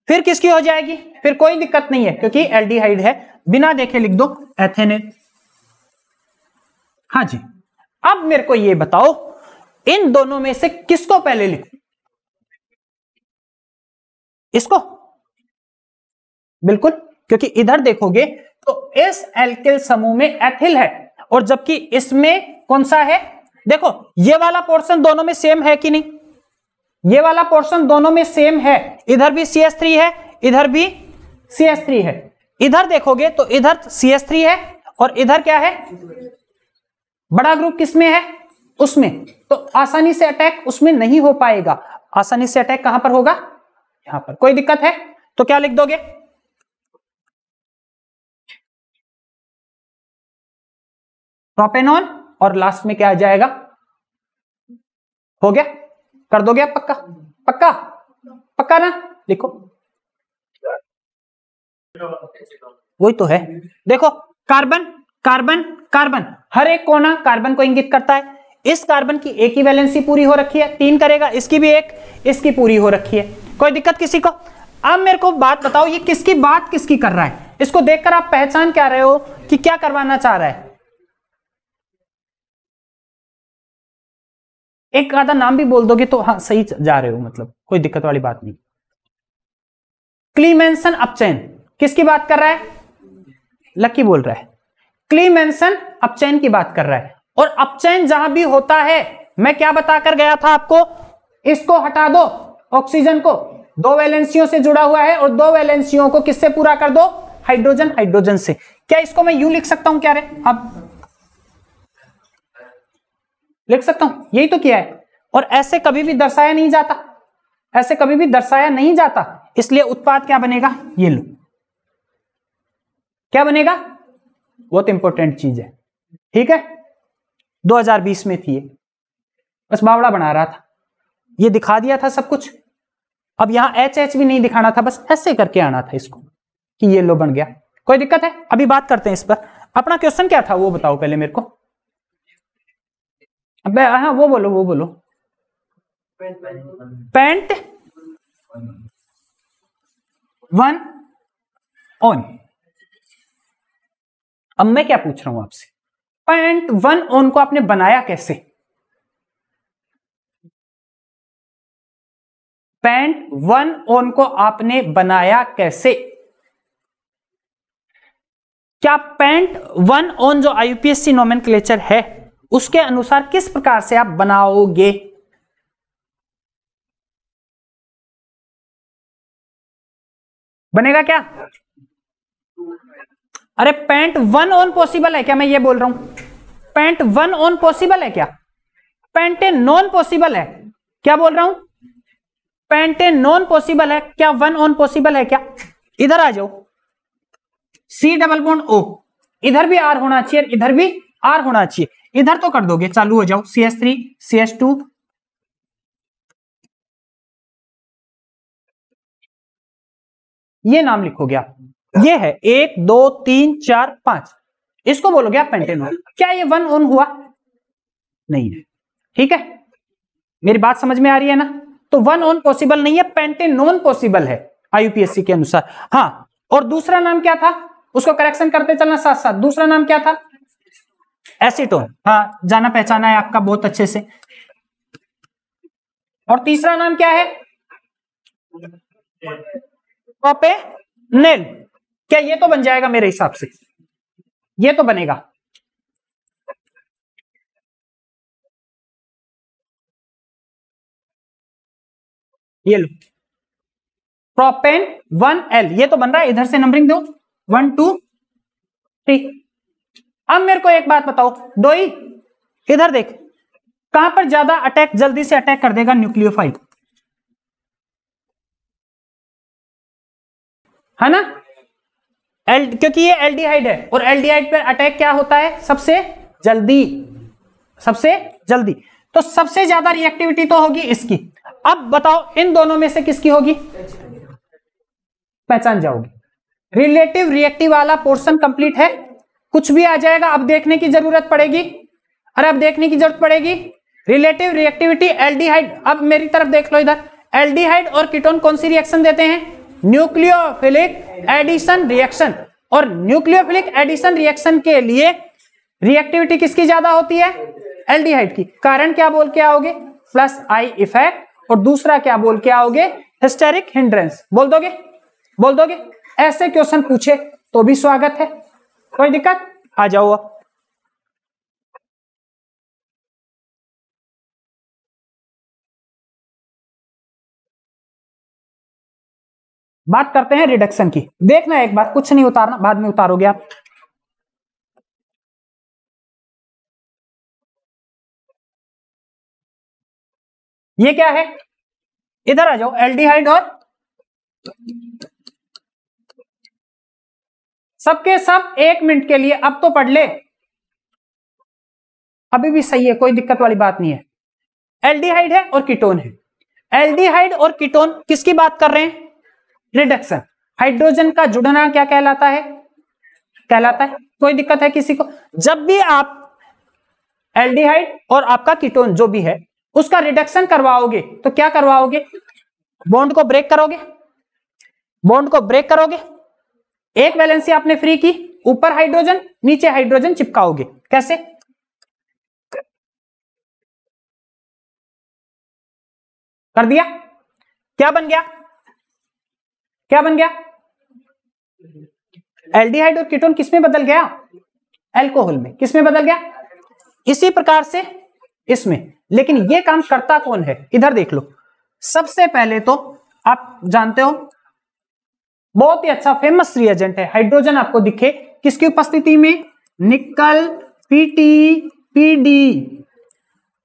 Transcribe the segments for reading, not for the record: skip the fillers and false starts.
फिर किसकी हो जाएगी, फिर कोई दिक्कत नहीं है क्योंकि एल्डिहाइड है, बिना देखे लिख दो एथेनेट। हाँ जी, अब मेरे को ये बताओ इन दोनों में से किसको पहले लिखूं? इसको, बिल्कुल, क्योंकि इधर देखोगे तो इस एल्किल समूह में एथिल है और जबकि इसमें कौन सा है, देखो ये वाला पोर्शन दोनों में सेम है कि नहीं, ये वाला पोर्शन दोनों में सेम है, इधर भी CH3 है इधर भी CH3 है। इधर देखोगे तो इधर CH3 है और इधर क्या है, बड़ा ग्रुप किसमें है, उसमें, तो आसानी से अटैक उसमें नहीं हो पाएगा। आसानी से अटैक कहां पर होगा, यहां पर। कोई दिक्कत है तो क्या लिख दोगे, प्रोपेनॉन, और लास्ट में क्या आ जाएगा, हो गया, कर दोगे आप पक्का, पक्का पक्का ना, लिखो, वही तो है। देखो कार्बन कार्बन कार्बन, हर एक कोना कार्बन को इंगित करता है। इस कार्बन की एक ही वैलेंसी पूरी हो रखी है, 3 करेगा, इसकी भी एक, इसकी पूरी हो रखी है। कोई दिक्कत किसी को? अब मेरे को बात बताओ ये किसकी बात किसकी कर रहा है, इसको देखकर आप पहचान क्या रहे हो कि क्या करवाना चाह रहा है? एक आधा नाम भी बोल दोगे तो हाँ सही जा रहे हो, मतलब कोई दिक्कत वाली बात नहीं। क्लीमेंसन अपचैन किसकी बात कर रहा है, लकी बोल रहा है, क्लीमेंसन अपचैन की बात कर रहा है। और अपचैन जहां भी होता है, मैं क्या बताकर गया था आपको, इसको हटा दो, ऑक्सीजन को 2 वैलेंसियों से जुड़ा हुआ है और 2 वैलेंसियों को किससे पूरा कर दो, हाइड्रोजन हाइड्रोजन से। क्या इसको मैं यूं लिख सकता हूं क्या रे, अब लिख सकता हूं, यही तो किया है। और ऐसे कभी भी दर्शाया नहीं जाता, ऐसे कभी भी दर्शाया नहीं जाता, इसलिए उत्पाद क्या बनेगा, ये लो, क्या बनेगा, बहुत इंपॉर्टेंट चीज है, ठीक है। 2020 में थी ये, बस बावड़ा बना रहा था, ये दिखा दिया था सब कुछ। अब यहां HH भी नहीं दिखाना था, बस ऐसे करके आना था इसको कि ये लो बन गया। कोई दिक्कत है? अभी बात करते हैं इस पर। अपना क्वेश्चन क्या था वो बताओ पहले मेरे को। अबे हाँ वो बोलो, वो बोलो। Paint 1 on. अब मैं क्या पूछ रहा हूं आपसे, पेंट 1 ऑन को आपने बनाया कैसे? पेंट 1 ऑन को आपने बनाया कैसे? क्या पेंट 1 ऑन जो IUPAC नोमेनक्लेचर है उसके अनुसार किस प्रकार से आप बनाओगे? बनेगा क्या? अरे पेंट 1 ऑन पॉसिबल है क्या, मैं ये बोल रहा हूं, पेंट 1 ऑन पॉसिबल है क्या? पेंटे नॉन पॉसिबल है, क्या बोल रहा हूं, पेंटे नॉन पॉसिबल है क्या, 1 ऑन पॉसिबल है क्या? इधर आ जाओ, C डबल बॉन्ड O, इधर भी R होना चाहिए, इधर भी R होना चाहिए, इधर तो कर दोगे, चालू हो जाओ, CH3 CH2, ये नाम लिखोगे आप, ये है 1 2 3 4 5, इसको बोलोगे आप पेंटेनॉन। क्या ये 1 ऑन हुआ? नहीं है, ठीक है, मेरी बात समझ में आ रही है ना? तो 1 ऑन पॉसिबल नहीं है, पेंटेनॉन पॉसिबल है IUPAC के अनुसार। हाँ, और दूसरा नाम क्या था, उसको करेक्शन करते चलना साथ साथ, दूसरा नाम क्या था, एसीटोन। हाँ जाना पहचाना है आपका बहुत अच्छे से। और तीसरा नाम क्या है, प्रोपेनेल। क्या ये तो बन जाएगा मेरे हिसाब से, ये तो बनेगा। ये लो प्रोपेन 1L, ये तो बन रहा है, इधर से नंबरिंग दो 1 2 3। अब मेरे को एक बात बताओ डोई, इधर देख, कहां पर ज्यादा अटैक जल्दी से अटैक कर देगा न्यूक्लियोफाइल, है ना? क्योंकि ये एल्डिहाइड है और एल्डिहाइड पर अटैक क्या होता है, सबसे जल्दी, सबसे जल्दी। तो सबसे ज्यादा रिएक्टिविटी तो होगी इसकी। अब बताओ इन दोनों में से किसकी होगी, पहचान जाओगी। रिलेटिव रिएक्टिव वाला पोर्शन कंप्लीट है, कुछ भी आ जाएगा, अब देखने की जरूरत पड़ेगी, अरे अब देखने की जरूरत पड़ेगी। रिलेटिव रिएक्टिविटी एल्डिहाइड, अब मेरी तरफ देख लो इधर, एल्डिहाइड और कीटोन कौन सी रिएक्शन देते हैं, न्यूक्लियोफिलिक एडिशन रिएक्शन। और न्यूक्लियोफिलिक एडिशन रिएक्शन के लिए रिएक्टिविटी किसकी ज्यादा होती है? एल्डिहाइड की। कारण क्या बोल के आओगे? Plus I effect. और दूसरा क्या बोल के आओगे? Historic hindrance. बोल दोगे? बोल दोगे? ऐसे क्वेश्चन पूछे तो भी स्वागत है, कोई दिक्कत? आ जाओ। बात करते हैं रिडक्शन की। देखना एक बार, कुछ नहीं उतारना, बाद में उतारोगे आप। ये क्या है? इधर आ जाओ। एल्डिहाइड और सबके सब 1 मिनट के लिए अब तो पढ़ ले, अभी भी सही है, कोई दिक्कत वाली बात नहीं है। एल्डिहाइड है और कीटोन है। एल्डिहाइड और कीटोन किसकी बात कर रहे हैं? रिडक्शन। हाइड्रोजन का जुड़ना क्या कहलाता है? कहलाता है। कोई दिक्कत है किसी को? जब भी आप एल्डिहाइड और आपका कीटोन जो भी है उसका रिडक्शन करवाओगे तो क्या करवाओगे? बॉन्ड को ब्रेक करोगे। बॉन्ड को ब्रेक करोगे, एक वैलेंसी आपने फ्री की, ऊपर हाइड्रोजन नीचे हाइड्रोजन चिपकाओगे। कैसे? कर दिया। क्या बन गया? क्या बन गया? एल्डिहाइड और कीटोन किसमें बदल गया? अल्कोहल में। किसमें बदल गया? इसी प्रकार से इसमें। लेकिन ये काम करता कौन है? इधर देख लो। सबसे पहले तो आप जानते हो बहुत ही अच्छा फेमस रिएजेंट है, हाइड्रोजन आपको दिखे किसकी उपस्थिति में? निकल, पीटी, पीडी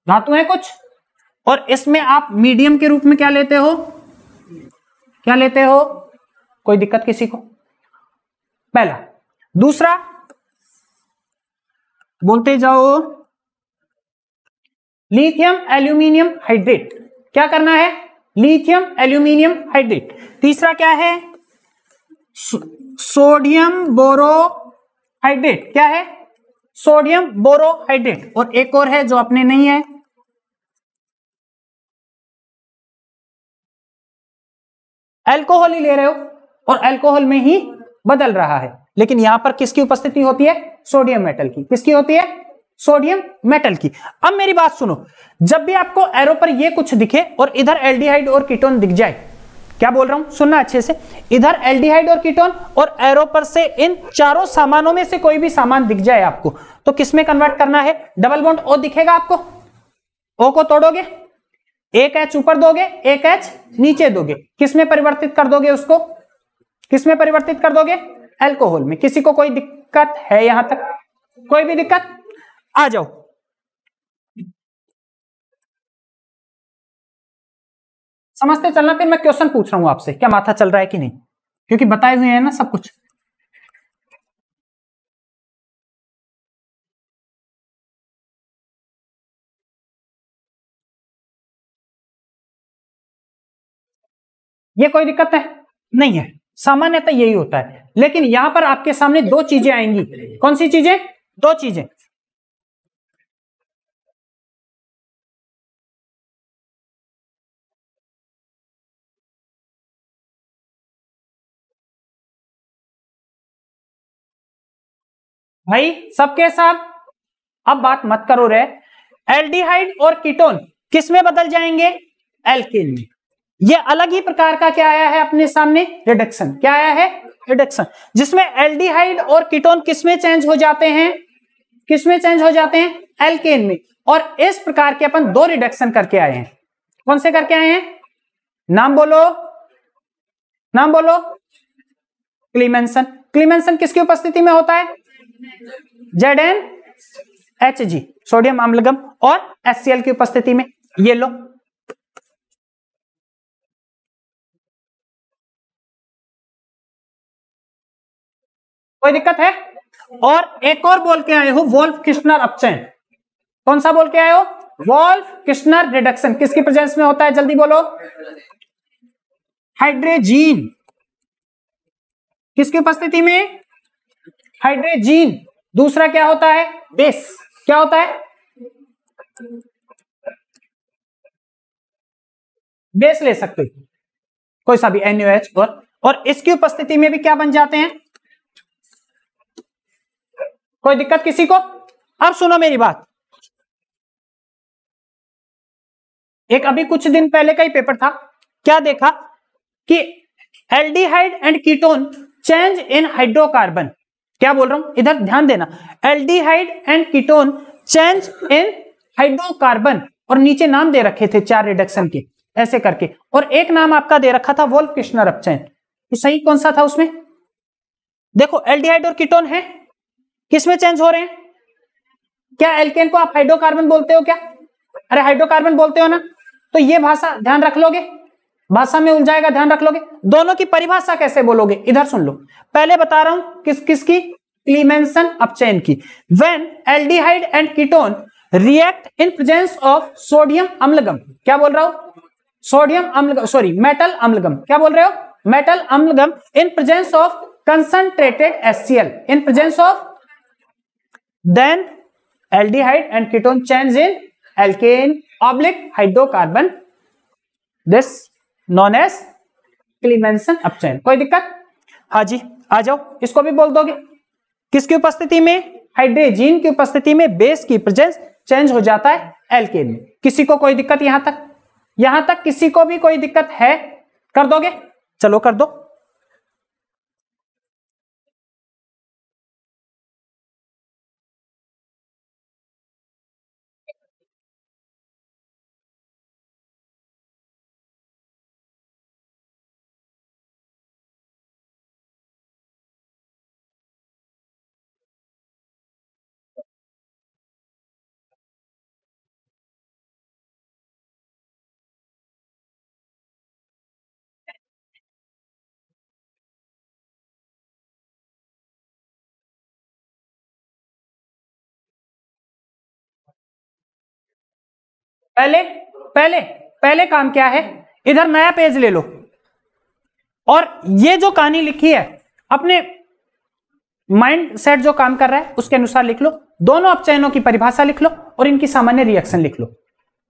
धातु है कुछ, और इसमें आप मीडियम के रूप में क्या लेते हो? क्या लेते हो? कोई दिक्कत किसी को? पहला। दूसरा बोलते जाओ, लिथियम एल्यूमिनियम हाइड्रेट। क्या करना है? Lithium aluminium hydrate. तीसरा क्या है? सोडियम बोरो हाइड्रेट। क्या है? सोडियम बोरो हाइड्रेट। और एक और है जो अपने नहीं है, अल्कोहल ही ले रहे हो और अल्कोहल में ही बदल रहा है, लेकिन यहां पर किसकी उपस्थिति होती है? सोडियम मेटल की। किसकी होती है? सोडियम मेटल की। अब मेरी बात सुनो, जब भी आपको एरो पर ये कुछ दिखे और इधर एल्डिहाइड और कीटोन दिख जाए, क्या बोल रहा हूं सुनना अच्छे से, इधर एल्डिहाइड और कीटोन और एरो पर से इन चारों सामानों में से कोई भी सामान दिख जाए आपको, तो किसमें कन्वर्ट करना है? डबल बॉन्ड ओ दिखेगा आपको, ओ को तोड़ोगे, एक एच ऊपर दोगे, एक एच नीचे दोगे, किसमें परिवर्तित कर दोगे उसको? किसमें परिवर्तित कर दोगे? अल्कोहल में। किसी को कोई दिक्कत है यहां तक? कोई भी दिक्कत? आ जाओ। समझते चलना, फिर मैं क्वेश्चन पूछ रहा हूं आपसे, क्या माथा चल रहा है कि नहीं, क्योंकि बताए हुए हैं ना सब कुछ। ये कोई दिक्कत है? नहीं है, सामान्यतः यही होता है। लेकिन यहां पर आपके सामने दो चीजें आएंगी। कौन सी चीजें? दो चीजें। भाई सबके साथ अब बात मत करो रे। एल्डिहाइड और कीटोन किस में बदल जाएंगे? एल्केन में। ये अलग ही प्रकार का क्या आया है अपने सामने? रिडक्शन। क्या आया है? रिडक्शन, जिसमें एल्डिहाइड और कीटोन किस में चेंज हो जाते हैं? किस में चेंज हो जाते हैं? एल्केन में। और इस प्रकार के अपन दो रिडक्शन करके आए हैं। कौन से करके आए हैं? नाम बोलो, नाम बोलो। क्लीमेंसन। क्लीमेंसन किसकी उपस्थिति में होता है? ZnHg सोडियम अम्लगम और HCl की उपस्थिति में। ये लो, कोई दिक्कत है? और एक और बोल के आए हो, वोल्फ किर्शनर अपचयन। कौन सा बोल के आए हो? वोल्फ किर्शनर रिडक्शन किसकी प्रेजेंस में होता है? जल्दी बोलो। हाइड्रोजीन। किसकी उपस्थिति में? हाइड्रोजीन। दूसरा क्या होता है? बेस। क्या होता है? बेस ले सकते हो कोई सा भी NaOH और इसकी उपस्थिति में भी क्या बन जाते हैं? कोई दिक्कत किसी को? अब सुनो मेरी बात, एक अभी कुछ दिन पहले का ही पेपर था, क्या देखा कि aldehyde and ketone change in hydrocarbon. क्या बोल रहा हूं, इधर ध्यान देना, aldehyde and ketone change in hydrocarbon, और नीचे नाम दे रखे थे 4 रिडक्शन के ऐसे करके, और एक नाम आपका दे रखा था वोल्फ किश्नर अपचयन। तो सही कौन सा था उसमें? देखो एल्डिहाइड और कीटोन है, किसमें चेंज हो रहे हैं? क्या एल्केन को आप हाइड्रोकार्बन बोलते हो क्या? अरे हाइड्रोकार्बन बोलते हो ना, तो ये भाषा ध्यान रख लोगे, भाषा में उलझाएगा, ध्यान रख लोगे। दोनों की परिभाषा कैसे बोलोगे, इधर सुन लो, पहले बता रहा हूं किसकी, क्लीमेंसन अपचयन की। When aldehyde and ketone react in presence of sodium amalgam, क्या बोल रहा हूं, sodium amalgam, sorry metal amalgam, क्या बोल रहे हो, metal amalgam, in presence of concentrated HCl, in presence of, then aldehyde and ketone change in alkane oblique hydrocarbon, this known as Clemmensen अपचयन। कोई दिक्कत? हाँ जी, आ जाओ, इसको भी बोल दोगे। किसकी उपस्थिति में? हाइड्रोजन की उपस्थिति में बेस की प्रेजेंस चेंज हो जाता है एल्केन में। किसी को कोई दिक्कत? यहां तक किसी को भी कोई दिक्कत है? कर दोगे? चलो कर दो। पहले पहले पहले काम क्या है, इधर नया पेज ले लो और ये जो कहानी लिखी है अपने माइंड सेट जो काम कर रहा है उसके अनुसार लिख लो। दोनों अपचयनों की परिभाषा लिख लो और इनकी सामान्य रिएक्शन लिख लो।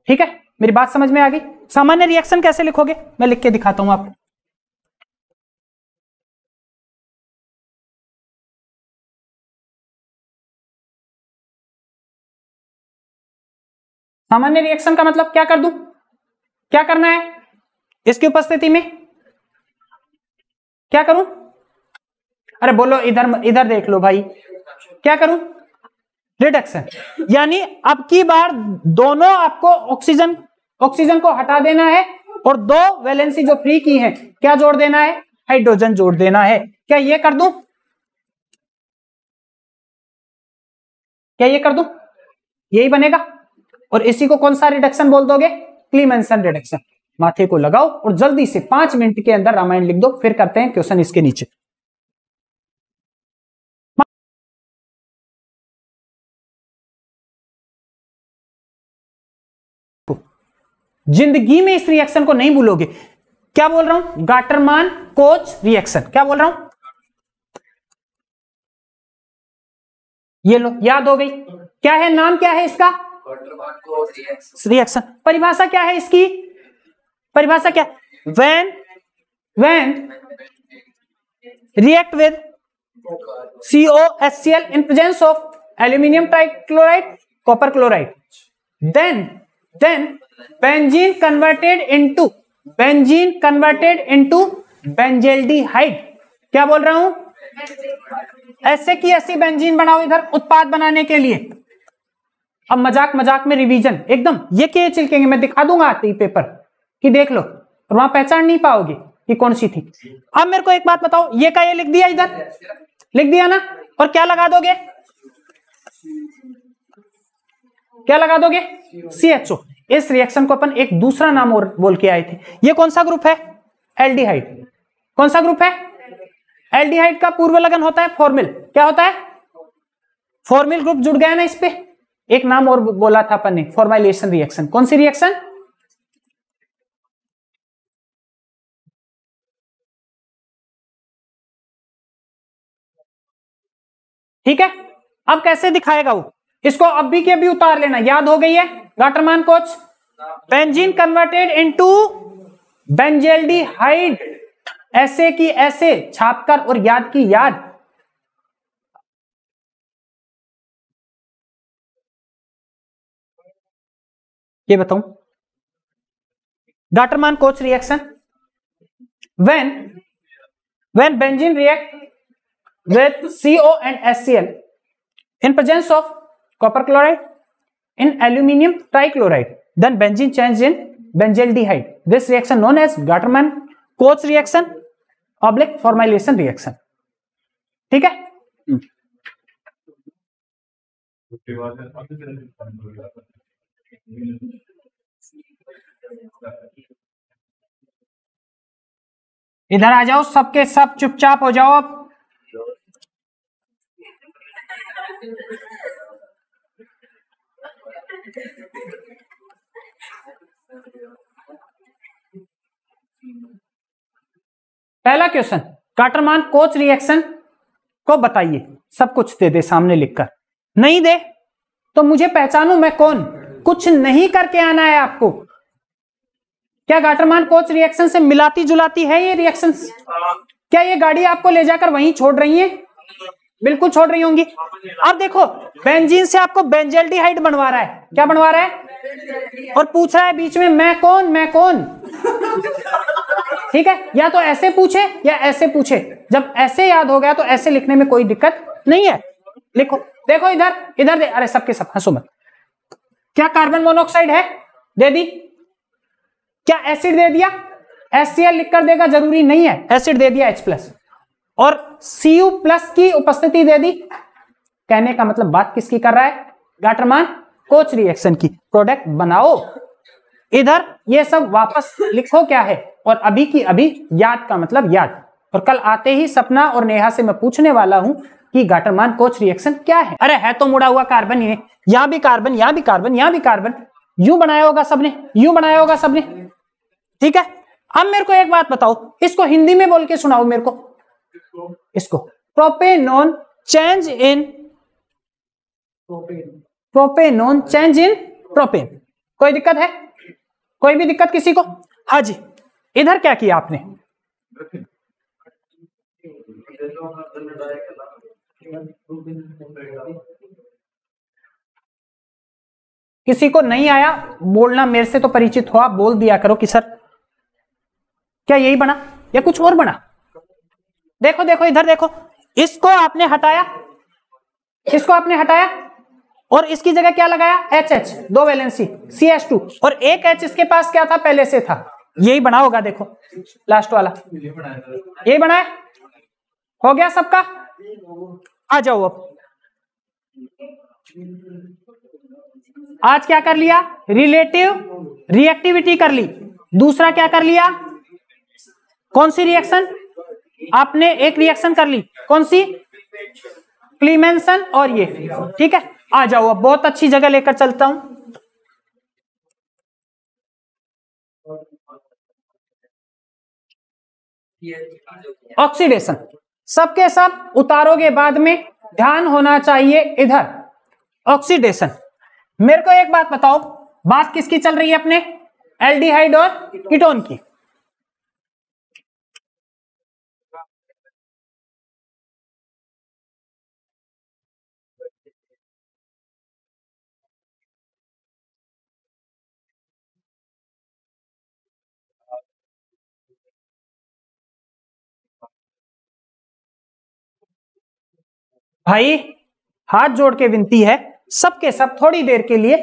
ठीक है, मेरी बात समझ में आ गई? सामान्य रिएक्शन कैसे लिखोगे मैं लिख के दिखाता हूं आपको। सामान्य रिएक्शन का मतलब क्या कर दूं, क्या करना है इसकी उपस्थिति में, क्या करूं? अरे बोलो, इधर देख लो भाई, क्या करूं? रिडक्शन, यानी अब की बार दोनों आपको ऑक्सीजन को हटा देना है और 2 वैलेंसी जो फ्री की है क्या जोड़ देना है, हाइड्रोजन जोड़ देना है। क्या ये कर दूं, क्या ये कर दूं? यही बनेगा। और इसी को कौन सा रिडक्शन बोल दोगे? क्लीमेंसन रिडक्शन। माथे को लगाओ और जल्दी से 5 मिनट के अंदर रामायण लिख दो, फिर करते हैं क्वेश्चन इसके नीचे। जिंदगी में इस रिएक्शन को नहीं भूलोगे। क्या बोल रहा हूं? Gattermann coach reaction. क्या बोल रहा हूं? ये लो, याद हो गई। क्या है, नाम क्या है इसका? रिएक्शन। परिभाषा क्या है इसकी? परिभाषा क्या? when react with COHCl in presence of aluminium trichloride, copper chloride, then benzene converted into benzaldehyde। क्या बोल रहा हूं? ऐसे की ऐसी बेंजीन बनाओ इधर उत्पाद बनाने के लिए। अब मजाक में रिवीजन एकदम ये के चिलकेंगे, मैं दिखा दूंगा आते ही पेपर कि देख लो, और वहां पहचान नहीं पाओगे कि कौन सी थी। अब मेरे को एक बात बताओ, ये का ये लिख दिया, इधर लिख दिया ना, और क्या लगा दोगे? क्या लगा दोगे? CHO। इस रिएक्शन को अपन एक दूसरा नाम और बोल के आए थे। ये कौन सा ग्रुप है? एल्डिहाइड। कौन सा ग्रुप है? एल्डिहाइड का पूर्व लगन होता है फॉर्मिल। क्या होता है? फॉर्मिल ग्रुप जुड़ गया ना इस पे। एक नाम और बोला था अपन ने, फॉर्माइलेशन रिएक्शन। कौन सी रिएक्शन? ठीक है, अब कैसे दिखाएगा वो, इसको अभी के अभी उतार लेना। याद हो गई है? Gattermann coach, benzene converted into benzaldehyde ऐसे की ऐसे छापकर और याद की याद। ये बताऊं, Gattermann coach reaction, when benzene react with CO and HCl in presence of copper chloride in aluminum trichloride, then benzene changes in benzaldehyde. This reaction known as Gaterman Koch reaction / formylation reaction. ठीक है। इधर आ जाओ, सबके सब चुपचाप हो जाओ अब। पहला क्वेश्चन, गाटरमान कोच रिएक्शन को बताइए। सब कुछ दे दे सामने लिखकर, नहीं दे तो मुझे पहचानो मैं कौन। कुछ नहीं करके आना है आपको। क्या गाटरमान कोच रिएक्शन से मिलाती जुलाती है ये रिएक्शन? क्या ये गाड़ी आपको ले जाकर वहीं छोड़ रही है? बिल्कुल छोड़ रही होंगी। अब देखो, बेंजीन से आपको बेंजल्डिहाइड बनवा रहा है। क्या बनवा रहा है? और पूछ रहा है बीच में मैं कौन, मैं कौन। ठीक है, या तो ऐसे पूछे या ऐसे पूछे। जब ऐसे याद हो गया तो ऐसे लिखने में कोई दिक्कत नहीं है। लिखो, देखो इधर इधर दे। अरे सबके सब हंसो मत। क्या कार्बन मोनोऑक्साइड है? दे दी। क्या एसिड दे दिया? HCl लिख कर देगा, जरूरी नहीं है। एसिड दे दिया H+, और Cu+ की उपस्थिति दे दी। कहने का मतलब बात किसकी कर रहा है? गाटरमान कोच रिएक्शन की। प्रोडक्ट बनाओ। इधर ये सब वापस लिखो क्या है, और अभी की अभी याद का मतलब याद। और कल आते ही सपना और नेहा से मैं पूछने वाला हूं कि गाटरमान कोच रिएक्शन क्या है। अरे है तो मुड़ा हुआ कार्बन ही है। यहां भी कार्बन, यहां भी कार्बन, यहां भी कार्बन। यूं बनाया होगा सबने, यूं बनाया होगा सबने। ठीक है, अब मेरे को एक बात बताओ, इसको हिंदी में बोल के सुनाओ मेरे को। इसको propanone change in propanone change in propane. कोई दिक्कत है? कोई भी दिक्कत किसी को? हाँ जी। इधर क्या किया आपने? किसी को नहीं आया बोलना, मेरे से तो परिचित हो आप, बोल दिया करो कि सर क्या यही बना या कुछ और बना। देखो देखो इधर देखो, इसको आपने हटाया, इसको आपने हटाया, और इसकी जगह क्या लगाया? HH, 2 वैलेंसी, CH2, और एक H इसके पास क्या था? पहले से था। यही बना होगा। देखो लास्ट वाला यही बना है। हो गया सबका? आ जाओ अब। आज क्या कर लिया? रिलेटिव रिएक्टिविटी कर ली। दूसरा क्या कर लिया? कौन सी रिएक्शन? आपने एक रिएक्शन कर ली। कौन सी? क्लीमेंसन और ये। ठीक है, आ जाओ अब। बहुत अच्छी जगह लेकर चलता हूं। ऑक्सीडेशन सबके सब उतारोगे बाद में, ध्यान होना चाहिए इधर। ऑक्सीडेशन, मेरे को एक बात बताओ, बात किसकी चल रही है? अपने एल्डिहाइड और कीटोन की। भाई हाथ जोड़ के विनती है सबके सब, थोड़ी देर के लिए,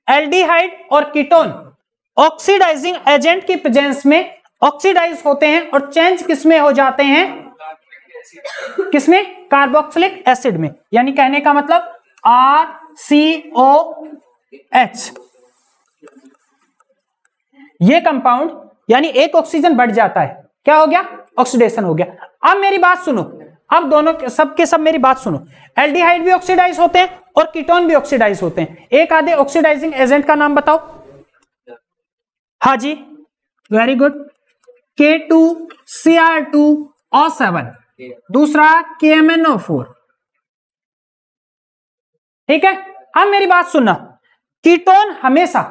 एल्डिहाइड और कीटोन ऑक्सीडाइजिंग एजेंट की प्रेजेंस में ऑक्सीडाइज होते हैं और चेंज किसमें हो जाते हैं? किसमें? कार्बोक्सिलिक एसिड में। यानी कहने का मतलब RCOH। ये कंपाउंड यानी एक ऑक्सीजन बढ़ जाता है। क्या हो गया? ऑक्सीडेशन हो गया। अब मेरी बात सुनो, अब दोनों सबके सब मेरी बात सुनो। एल्डिहाइड भी ऑक्सीडाइज होते हैं और कीटोन भी ऑक्सीडाइज होते हैं। एक आधे ऑक्सीडाइजिंग एजेंट का नाम बताओ। हाँ जी, वेरी गुड। K2Cr2O7, दूसरा KMnO4। ठीक है, अब मेरी बात सुनना। कीटोन हमेशा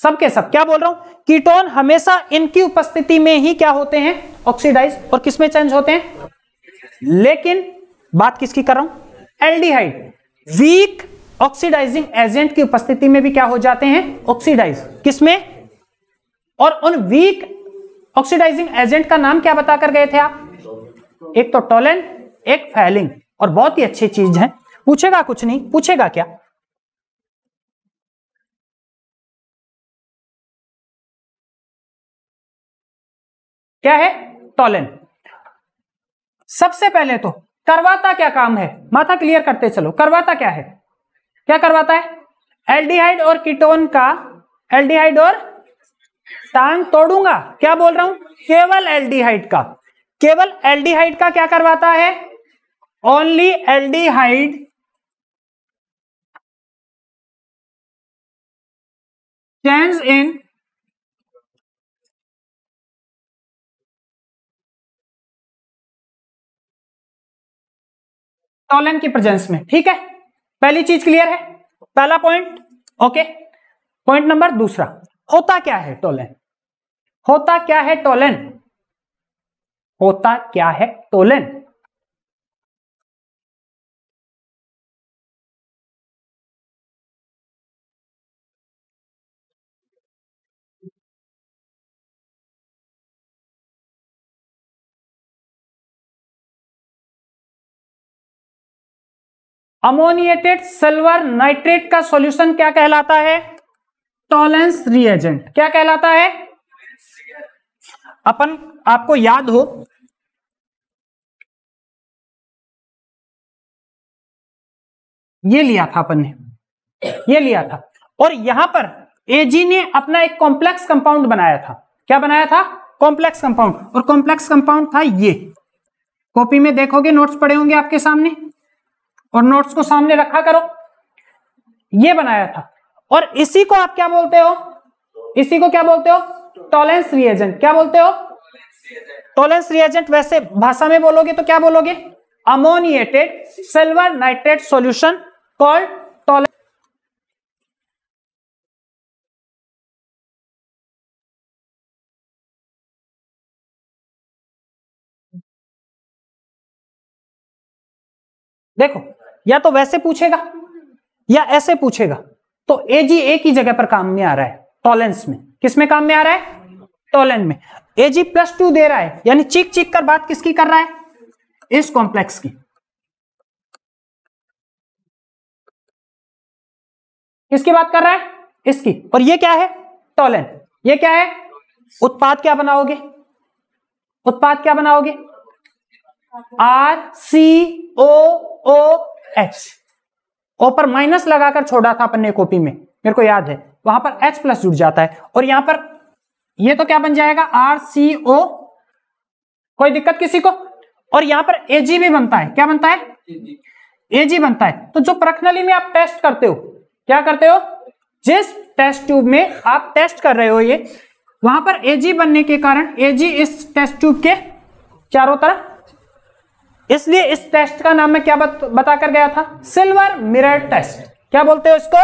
सबके सब क्या बोल रहा हूं, कीटोन हमेशा इनकी उपस्थिति में ही क्या होते हैं, ऑक्सीडाइज, और किसमें चेंज होते हैं। लेकिन बात किसकी कर रहा हूं, एल्डिहाइड वीक ऑक्सीडाइजिंग एजेंट की उपस्थिति में भी क्या हो जाते हैं, ऑक्सीडाइज, किसमें, और उन वीक ऑक्सीडाइजिंग एजेंट का नाम क्या बताकर गए थे आप, एक तो टोलेन, एक फैलिंग, और बहुत ही अच्छी चीज है, पूछेगा कुछ नहीं, पूछेगा क्या, क्या है, टोलेन। सबसे पहले तो करवाता क्या काम है, माथा क्लियर करते चलो, करवाता क्या है, क्या करवाता है, एल्डिहाइड और कीटोन का, एल्डिहाइड और, टांग तोड़ूंगा, क्या बोल रहा हूं, केवल एल्डिहाइड का, केवल एल्डिहाइड का क्या करवाता है, only aldehyde change in Tollens की प्रेजेंस में। ठीक है, पहली चीज क्लियर है, पहला पॉइंट ओके। पॉइंट नंबर दूसरा, होता क्या है टोलेन, होता क्या है टोलेन, होता क्या है टोलेन, अमोनिएटेड सिल्वर नाइट्रेट का सॉल्यूशन क्या कहलाता है, टॉलेंस रिएजेंट, क्या कहलाता है, अपन आपको याद हो ये लिया था अपन ने, ये लिया था, और यहां पर एजी ने अपना एक कॉम्प्लेक्स कंपाउंड बनाया था, क्या बनाया था, कॉम्प्लेक्स कंपाउंड, और कॉम्प्लेक्स कंपाउंड था ये, कॉपी में देखोगे नोट्स पड़े होंगे आपके सामने, और नोट्स को सामने रखा करो, ये बनाया था, और इसी को आप क्या बोलते हो, इसी को क्या बोलते हो, टॉलेंस रिएजेंट, क्या बोलते हो, टॉलेंस रिएजेंट। वैसे भाषा में बोलोगे तो क्या बोलोगे, ammoniated silver nitrate solution called Tollens. देखो या तो वैसे पूछेगा या ऐसे पूछेगा, तो एजी एक ही जगह पर काम में आ रहा है, टॉलेंस में, किसमें काम में आ रहा है, टोलेन में, एजी +2 दे रहा है, यानी चीख चीख कर बात किसकी कर रहा है, इस कॉम्प्लेक्स की, किसकी बात कर रहा है, इसकी, और ये क्या है, टोलेन, ये क्या है, उत्पाद क्या बनाओगे, उत्पाद क्या बनाओगे, RCOOH, ओ पर माइनस लगाकर छोड़ा था अपन ने कॉपी में, मेरे को याद है, वहां पर H+ जुड़ जाता है, और यहां पर ये तो क्या बन जाएगा, RCO, कोई दिक्कत किसी को, और यहां पर Ag भी बनता है, क्या बनता है, Ag बनता है। तो जो प्रश्नावली में आप टेस्ट करते हो, क्या करते हो, जिस टेस्ट ट्यूब में आप टेस्ट कर रहे हो ये, वहां पर Ag बनने के कारण Ag इस टेस्ट ट्यूब के चारों तरफ, इसलिए इस टेस्ट का नाम मैं क्या बताकर गया था, सिल्वर मिरर टेस्ट, क्या बोलते हो इसको,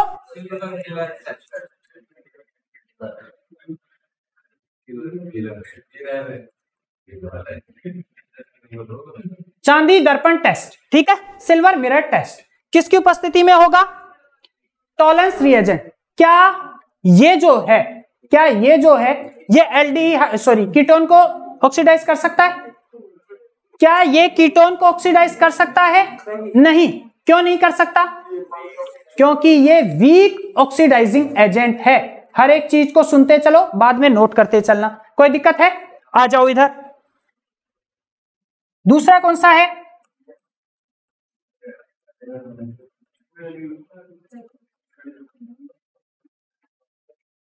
चांदी दर्पण टेस्ट, ठीक है, सिल्वर मिरर टेस्ट, किसकी उपस्थिति में होगा, टॉलेंस रिएजेंट। क्या ये जो है, क्या ये जो है, ये कीटोन को ऑक्सीडाइज कर सकता है, क्या ये कीटोन को ऑक्सीडाइज कर सकता है, नहीं, क्यों नहीं कर सकता, क्योंकि ये वीक ऑक्सीडाइजिंग एजेंट है। हर एक चीज को सुनते चलो, बाद में नोट करते चलना, कोई दिक्कत है, आ जाओ इधर। दूसरा कौन सा है,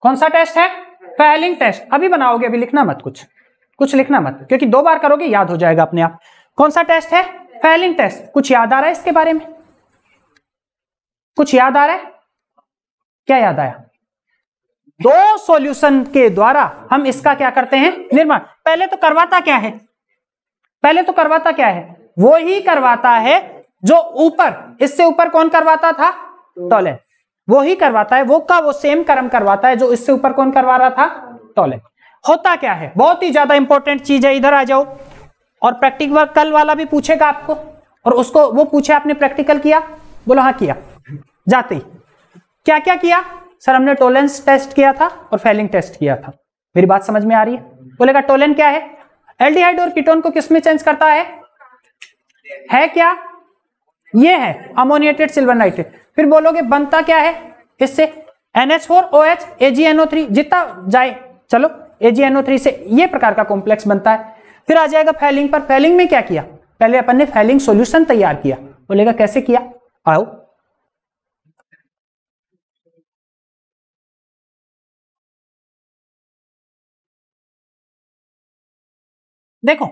कौन सा टेस्ट है, फैलिंग टेस्ट, अभी बनाओगे, अभी लिखना मत, कुछ लिखना मत, क्योंकि 2 बार करोगे याद हो जाएगा अपने आप। कौन सा टेस्ट है, फैलिंग टेस्ट, कुछ याद आ रहा है इसके बारे में, कुछ याद आ रहा है, क्या याद आया, 2 सॉल्यूशन के द्वारा हम इसका क्या करते हैं, निर्माण। पहले तो करवाता क्या है, पहले तो करवाता क्या है, वो ही करवाता है जो ऊपर, इससे ऊपर कौन करवाता था, टॉलेन, वो ही करवाता है, वो सेम कर्म करवाता है जो इससे ऊपर कौन करवा रहा था, टॉलेमी। होता क्या है, बहुत ही ज्यादा इंपॉर्टेंट चीज है, इधर आ जाओ। और प्रैक्टिकल वाला भी पूछेगा आपको, और उसको वो पूछे आपने प्रैक्टिकल किया, बोलो हाँ किया, जाते ही क्या क्या किया, सर हमने टोलेंस टेस्ट किया था और फेलिंग टेस्ट किया था। मेरी बात समझ में आ रही है? बोलेगा टोलेन क्या है, एल्डिहाइड और कीटोन को किसमें चेंज करता है क्या, ये है अमोनिएटेड सिल्वर नाइट्रेट। फिर बोलोगे बनता क्या है इससे, NH4OH AgNO3, जितना जाए चलो AgNO3 से ये प्रकार का कॉम्प्लेक्स बनता है। फिर आ जाएगा फेलिंग पर, फेलिंग में क्या किया, पहले अपन ने फेलिंग सॉल्यूशन तैयार किया। बोलेगा कैसे किया, आओ देखो।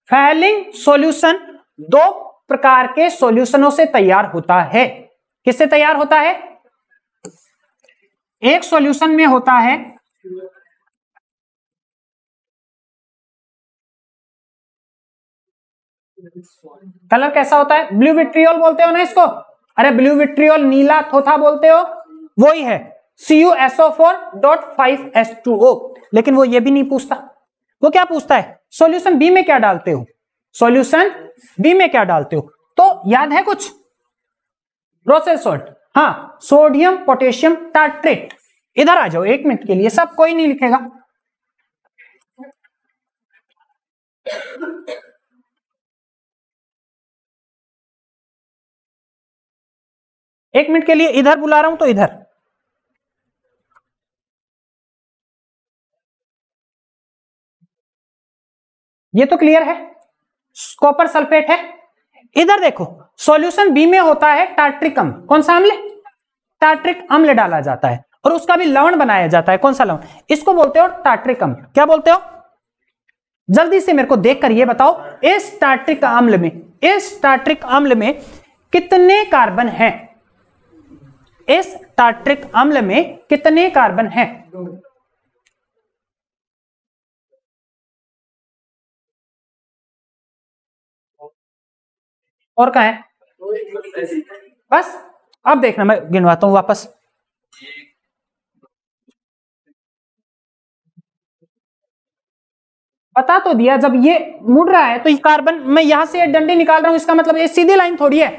फेलिंग सॉल्यूशन दो प्रकार के सॉल्यूशनों से तैयार होता है। किससे तैयार होता है, एक सॉल्यूशन में होता है कलर कैसा होता है, ब्लू विट्रियोल बोलते हो ना इसको, अरे ब्लू विट्रियोल नीला थोथा बोलते हो, वो ही है CuSO4.5H2O। लेकिन वो ये भी नहीं पूछता, वो क्या पूछता है, सॉल्यूशन बी में क्या डालते हो, सॉल्यूशन बी में क्या डालते हो। तो याद है कुछ, रोसेल सॉल्ट, हाँ सोडियम पोटेशियम टार्ट्रेट। इधर आ जाओ 1 मिनट के लिए, सब कोई नहीं लिखेगा। एक मिनट के लिए इधर बुला रहा हूं, तो इधर ये तो क्लियर है, कॉपर सल्फेट है। इधर देखो सॉल्यूशन बी में होता है टार्ट्रिक अम्ल, कौन सा अम्ल, टार्ट्रिक अम्ल डाला जाता है और उसका भी लवण बनाया जाता है, कौन सा लवण, इसको बोलते हो टार्ट्रिक अम्ल। क्या बोलते हो, जल्दी से मेरे को देखकर ये बताओ, इस टार्ट्रिक अम्ल में कितने कार्बन हैं, इस टार्ट्रिक अम्ल में कितने कार्बन हैं, और कहां है, बस अब देखना मैं गिनवाता हूं वापस। बता तो दिया, जब ये मुड़ रहा है तो ये कार्बन, मैं यहां से डंडे निकाल रहा हूं, इसका मतलब ये सीधी लाइन थोड़ी है,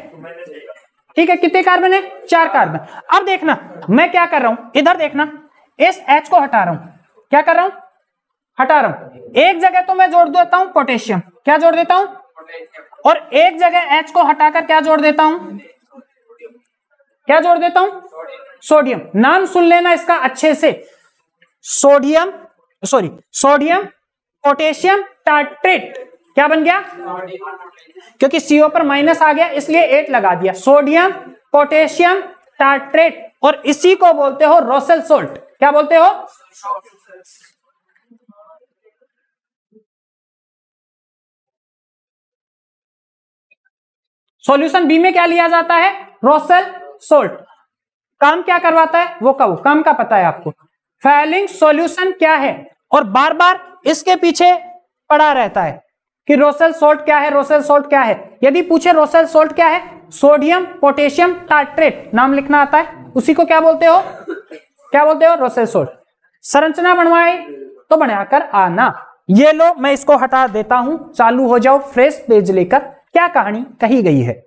ठीक है। कितने कार्बन है, 4 कार्बन। अब देखना मैं क्या कर रहा हूं, इधर देखना, इस H को हटा रहा हूं, क्या कर रहा हूं, हटा रहा हूं। एक जगह तो मैं जोड़ देता हूं पोटेशियम, क्या जोड़ देता हूं, और एक जगह H को हटाकर क्या जोड़ देता हूं, क्या जोड़ देता हूं, सोडियम। नाम सुन लेना इसका अच्छे से, सोडियम पोटेशियम टार्ट्रेट, क्या बन गया, क्योंकि CO पर माइनस आ गया इसलिए 8 लगा दिया, सोडियम पोटेशियम टार्ट्रेट। और इसी को बोलते हो रोसेल सोल्ट, क्या बोलते हो, सॉल्यूशन बी में क्या लिया जाता है, रोसेल सोल्ट। काम क्या करवाता है, वो का वो काम का पता है आपको। फेलिंग सॉल्यूशन क्या है, और बार बार इसके पीछे पड़ा रहता है कि रोसेल सोल्ट क्या है, रोसेल सोल्ट क्या है। यदि पूछे रोसेल सोल्ट क्या है, सोडियम पोटेशियम टार्ट्रेट नाम लिखना आता है, उसी को क्या बोलते हो, क्या बोलते हो, रोसेल सोल्ट। संरचना बनवाए तो बनाकर आना। ये लो मैं इसको हटा देता हूं, चालू हो जाओ फ्रेश पेज लेकर, क्या कहानी कही गई है।